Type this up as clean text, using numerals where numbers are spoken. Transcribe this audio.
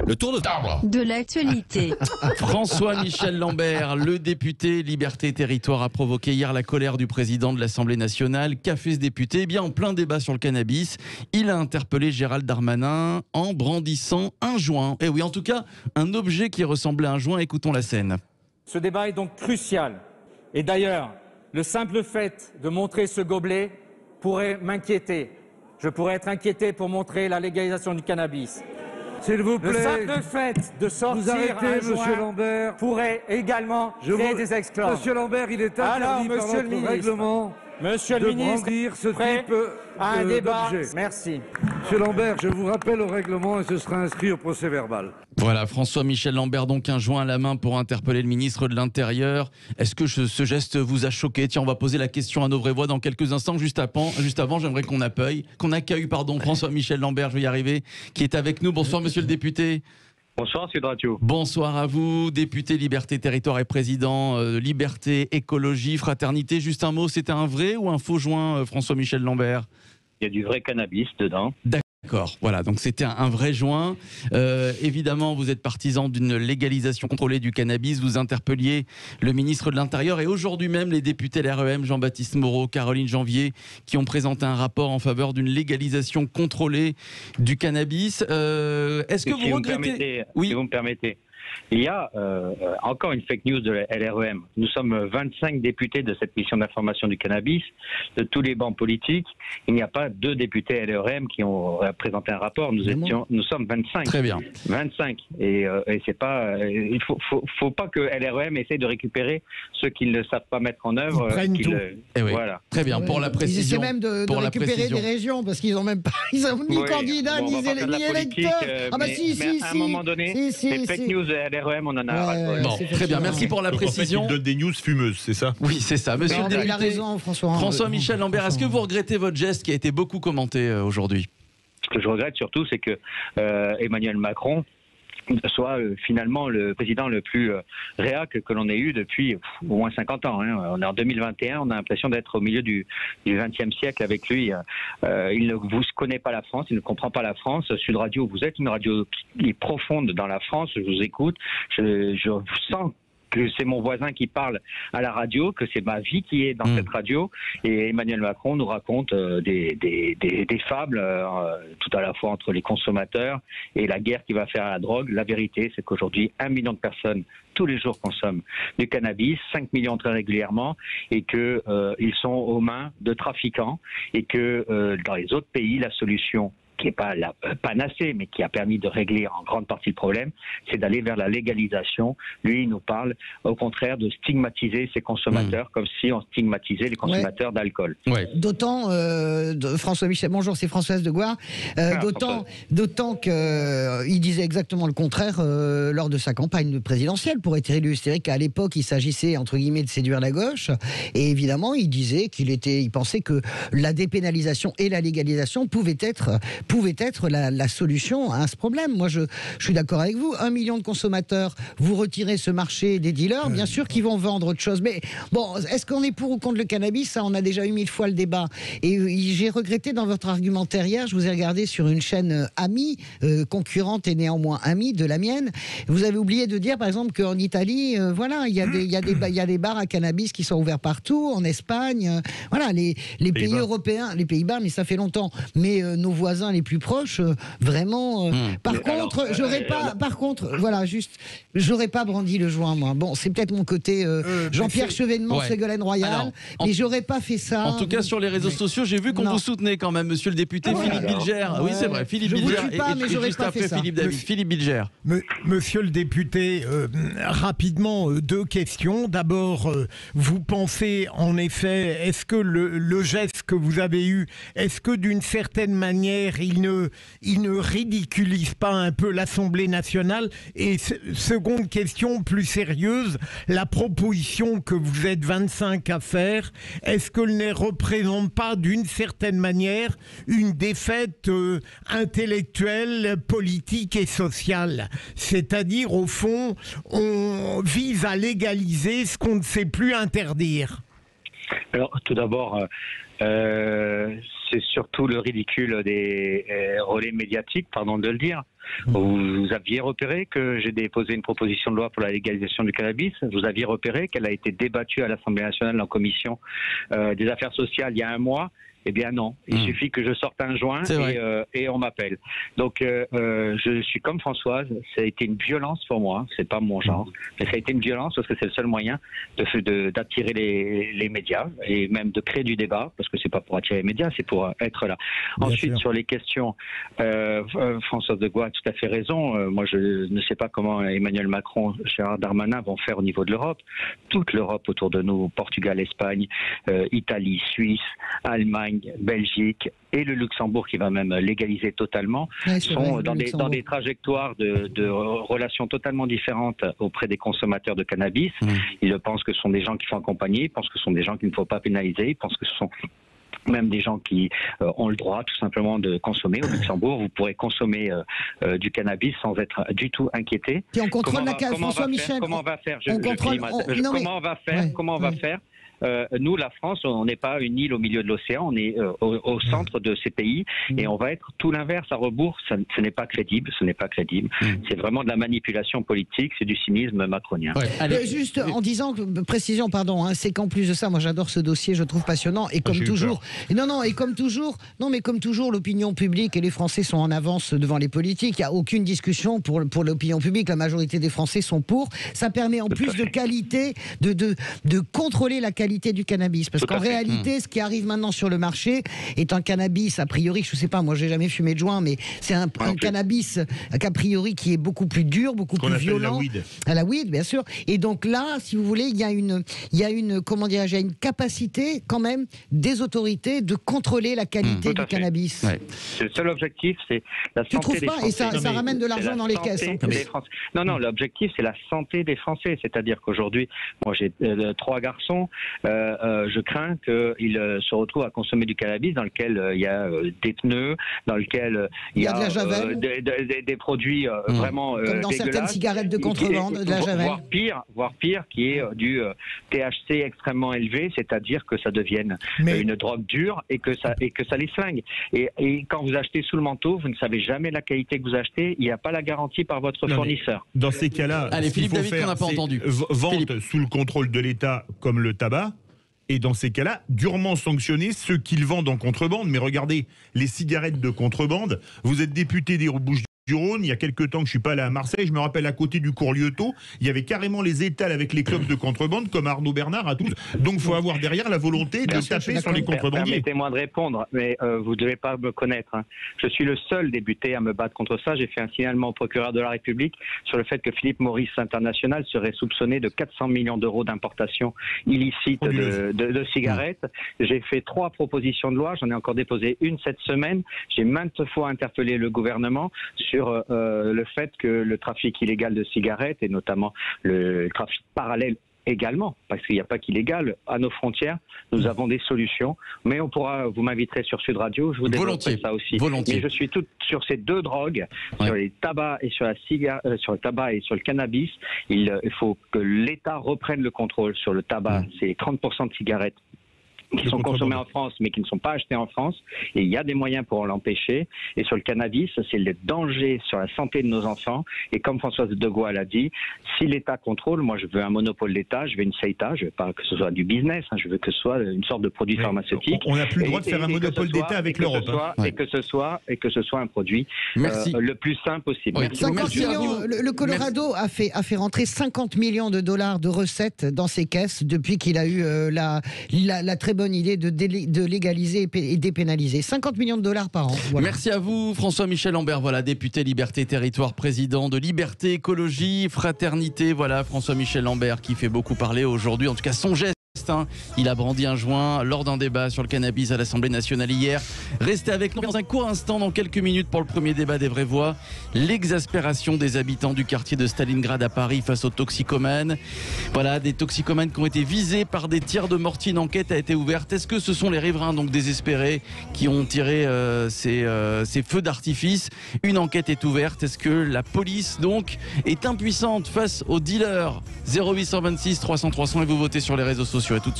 Le tour de table de l'actualité. François-Michel Lambert, le député Liberté et Territoire, a provoqué hier la colère du président de l'Assemblée nationale. Qu'a fait ce député ? Eh bien, en plein débat sur le cannabis, il a interpellé Gérald Darmanin en brandissant un joint. Et oui, en tout cas, un objet qui ressemblait à un joint. Écoutons la scène. Ce débat est donc crucial. Et d'ailleurs, le simple fait de montrer ce gobelet pourrait m'inquiéter. Je pourrais être inquiété pour montrer la légalisation du cannabis. S'il vous plaît, le simple fait de sortir vous arrêtez, un Monsieur joint Lambert. pourrait également créer des exclants. Monsieur Lambert, il est interdit par notre règlement de brandir ce type à un débat. d'objet. Merci. Monsieur Lambert, je vous rappelle au règlement et ce sera inscrit au procès-verbal. Voilà, François-Michel Lambert, donc un joint à la main pour interpeller le ministre de l'Intérieur. Est-ce que ce geste vous a choqué ? Tiens, on va poser la question à nos vraies voix dans quelques instants. Juste avant, j'aimerais qu'on accueille François-Michel Lambert, je vais y arriver, qui est avec nous. Bonsoir, monsieur le député. Bonsoir, Sud Radio. Bonsoir à vous, député Liberté, Territoire et président Liberté, Écologie, Fraternité. Juste un mot, c'était un vrai ou un faux joint, François-Michel Lambert ? Il y a du vrai cannabis dedans. D'accord, voilà, donc c'était un vrai joint. Évidemment, vous êtes partisan d'une légalisation contrôlée du cannabis. Vous interpelliez le ministre de l'Intérieur et aujourd'hui même les députés LREM, Jean-Baptiste Moreau, Caroline Janvier, qui ont présenté un rapport en faveur d'une légalisation contrôlée du cannabis. Est-ce que vous regrettez... Si vous me permettez. Il y a encore une fake news de la LREM. Nous sommes 25 députés de cette mission d'information du cannabis, de tous les bancs politiques. Il n'y a pas 2 députés LREM qui ont présenté un rapport. Nous sommes 25. Très bien. 25. Et c'est pas. Il faut pas que LREM essaye de récupérer ceux qui ne savent pas mettre en œuvre. Oui. Voilà. Très bien. Pour la précision. Ils essaient même de récupérer des régions parce qu'ils n'ont même pas. Ils n'ont ni candidat ni électeurs. Ah bah si. À un moment donné, les fake news LREM, on en a. Bon, très bien, merci pour la précision. En fait, il donne des news fumeuses, c'est ça ? Oui, c'est ça. Monsieur le député, il a raison, François. François-Michel Lambert, est-ce que vous regrettez votre geste qui a été beaucoup commenté aujourd'hui ? Ce que je regrette surtout, c'est que Emmanuel Macron soit finalement le président le plus réac que l'on ait eu depuis au moins 50 ans. On est en 2021, on a l'impression d'être au milieu du XXe siècle avec lui. Il ne vous connaît pas la France, il ne comprend pas la France. Sud Radio, vous êtes une radio qui est profonde dans la France, je vous écoute, je sens que c'est mon voisin qui parle à la radio, que c'est ma vie qui est dans cette radio. Et Emmanuel Macron nous raconte des fables, tout à la fois entre les consommateurs et la guerre qu'il va faire à la drogue. La vérité, c'est qu'aujourd'hui, 1 million de personnes tous les jours consomment du cannabis, 5 millions très régulièrement, et que ils sont aux mains de trafiquants, et que dans les autres pays, la solution qui n'est pas la panacée, mais qui a permis de régler en grande partie le problème, c'est d'aller vers la légalisation. Lui, il nous parle, au contraire, de stigmatiser ces consommateurs, comme si on stigmatisait les consommateurs d'alcool. Ouais. D'autant, François-Michel, bonjour, c'est Françoise de Goire, d'autant qu'il disait exactement le contraire lors de sa campagne présidentielle pour être élu. C'est vrai qu'à l'époque, il s'agissait, entre guillemets, de séduire la gauche, et évidemment, il disait il pensait que la dépénalisation et la légalisation pouvaient être la solution à ce problème. Moi, je suis d'accord avec vous. 1 million de consommateurs, vous retirez ce marché des dealers, bien sûr qu'ils vont vendre autre chose. Mais bon, est-ce qu'on est pour ou contre le cannabis ? Ça, on a déjà eu 1000 fois le débat. Et j'ai regretté dans votre argumentaire hier, je vous ai regardé sur une chaîne amie, concurrente et néanmoins amie de la mienne. Vous avez oublié de dire, par exemple, qu'en Italie, il y a des bars à cannabis qui sont ouverts partout, en Espagne. Voilà, les pays européens, les Pays-Bas, mais ça fait longtemps. Mais nos voisins les plus proches, vraiment. Par contre, j'aurais pas brandi le joint, moi. Bon, c'est peut-être mon côté Jean-Pierre Chevènement, Ségolène Royal, mais j'aurais pas fait ça. En tout cas, sur les réseaux sociaux, j'ai vu qu'on vous soutenait quand même, monsieur le député Philippe Bilger. Oui, c'est vrai, Philippe Bilger. Et juste après Philippe David. Philippe Bilger. Monsieur le député, rapidement, 2 questions. D'abord, vous pensez, en effet, est-ce que le geste que vous avez eu, est-ce que d'une certaine manière, il ne ridiculise pas un peu l'Assemblée nationale? Et seconde question plus sérieuse, la proposition que vous êtes 25 à faire, est-ce qu'elle ne représente pas d'une certaine manière une défaite intellectuelle, politique et sociale? C'est-à-dire, au fond, on vise à légaliser ce qu'on ne sait plus interdire. Alors, tout d'abord, c'est surtout le ridicule des relais médiatiques, pardon de le dire. Vous aviez repéré que j'ai déposé une proposition de loi pour la légalisation du cannabis. Vous aviez repéré qu'elle a été débattue à l'Assemblée nationale en commission des affaires sociales il y a un mois. Eh bien non, il suffit que je sorte un joint et on m'appelle. Donc je suis comme Françoise, ça a été une violence pour moi, c'est pas mon genre, mais ça a été une violence parce que c'est le seul moyen d'attirer les médias et même de créer du débat, parce que c'est pas pour attirer les médias, c'est pour être là. Bien Ensuite, sûr. Sur les questions, Françoise de Gois a tout à fait raison. Moi, je ne sais pas comment Emmanuel Macron, Gérard Darmanin vont faire au niveau de l'Europe. Toute l'Europe autour de nous, Portugal, Espagne, Italie, Suisse, Allemagne, Belgique et le Luxembourg qui va même légaliser totalement, sont dans des trajectoires de relations totalement différentes auprès des consommateurs de cannabis. Ils pensent que ce sont des gens qui sont accompagnés, ils pensent que ce sont des gens qu'il ne faut pas pénaliser, ils pensent que ce sont même des gens qui ont le droit tout simplement de consommer. Au Luxembourg, vous pourrez consommer du cannabis sans être du tout inquiété. Et on contrôle François Michel. Comment on va faire Comment on va faire nous, la France, on n'est pas une île au milieu de l'océan, on est au centre de ces pays et on va être tout l'inverse, à rebours. Ce n'est pas crédible, C'est vraiment de la manipulation politique, c'est du cynisme macronien. Juste en disant, précision, pardon, c'est qu'en plus de ça, moi j'adore ce dossier, je trouve passionnant et comme toujours, comme toujours, l'opinion publique et les Français sont en avance devant les politiques. Il n'y a aucune discussion pour l'opinion publique. La majorité des Français sont pour. Ça permet en plus de qualité de contrôler la qualité du cannabis, parce qu'en réalité ce qui arrive maintenant sur le marché est un cannabis a priori, je sais pas, moi j'ai jamais fumé de joint, mais c'est un cannabis a priori qui est beaucoup plus dur, beaucoup plus violent, la weed bien sûr, et donc là si vous voulez il y a une comment dirais-je, il y a une capacité quand même des autorités de contrôler la qualité du cannabis. Le seul objectif c'est la santé des Français. Et ça ramène de l'argent dans les caisses en plus. Non, l'objectif c'est la santé des Français, c'est-à-dire qu'aujourd'hui moi j'ai 3 garçons. Je crains qu'ils se retrouvent à consommer du cannabis dans lequel il y a des pneus, dans lequel il y a de la javel, des produits vraiment comme dans certaines cigarettes de contrebande, de la javel. Voire pire, qui est du THC extrêmement élevé, c'est-à-dire que ça devienne une drogue dure et que ça les flingue. Et quand vous achetez sous le manteau, vous ne savez jamais la qualité que vous achetez, il n'y a pas la garantie par votre fournisseur. Dans ces cas-là, Philippe David, qu'on n'a pas entendu. Vente sous le contrôle de l'État comme le tabac. Et dans ces cas-là, durement sanctionner ceux qui le vendent en contrebande. Mais regardez, les cigarettes de contrebande, vous êtes député des Bouches-du-Rhône, il y a quelques temps que je suis pas allé à Marseille, je me rappelle à côté du cours Lieutot, il y avait carrément les étals avec les clopes de contrebande, comme Arnaud Bernard à tous. Donc il faut avoir derrière la volonté de taper sur les contrebandiers. Permettez-moi de répondre, mais vous ne devez pas me connaître. Je suis le seul député à me battre contre ça. J'ai fait un signalement au procureur de la République sur le fait que Philippe Maurice International serait soupçonné de 400 millions d'euros d'importation illicite de cigarettes. J'ai fait 3 propositions de loi, j'en ai encore déposé une cette semaine. J'ai maintes fois interpellé le gouvernement sur le fait que le trafic illégal de cigarettes et notamment le trafic parallèle également, parce qu'il n'y a pas qu'illégal à nos frontières, nous avons des solutions, mais on pourra, vous m'invitez sur Sud Radio, je vous développerai ça aussi. Mais je suis tout sur ces 2 drogues, sur les tabacs et sur le tabac et sur le cannabis. Il faut que l'État reprenne le contrôle sur le tabac. C'est 30% de cigarettes qui sont consommés en France mais qui ne sont pas achetés en France, et il y a des moyens pour l'empêcher. Et sur le cannabis, c'est le danger sur la santé de nos enfants, et comme Françoise de Gois l'a dit, si l'État contrôle, moi je veux un monopole d'État, je veux une CETA, je veux pas que ce soit du business, je veux que ce soit une sorte de produit pharmaceutique. On n'a plus le droit de faire un monopole d'État avec l'Europe. Et que ce soit un produit le plus sain possible. 50 millions, le Colorado a fait rentrer 50 millions de dollars de recettes dans ses caisses depuis qu'il a eu la très bonne idée de légaliser et dépénaliser. 50 millions de dollars par an. Voilà. Merci à vous, François-Michel Lambert. Voilà, député Liberté Territoire, président de Liberté, Écologie, Fraternité. Voilà, François-Michel Lambert qui fait beaucoup parler aujourd'hui. En tout cas, son geste. Il a brandi un joint lors d'un débat sur le cannabis à l'Assemblée nationale hier. Restez avec nous dans un court instant, dans quelques minutes, pour le premier débat des vraies voix. L'exaspération des habitants du quartier de Stalingrad à Paris face aux toxicomanes. Voilà, des toxicomanes qui ont été visés par des tirs de mortier. Une enquête a été ouverte. Est-ce que ce sont les riverains donc désespérés qui ont tiré ces feux d'artifice? Une enquête est ouverte. Est-ce que la police donc est impuissante face aux dealers? 0826 300 300 et vous votez sur les réseaux sociaux. Et tout de suite.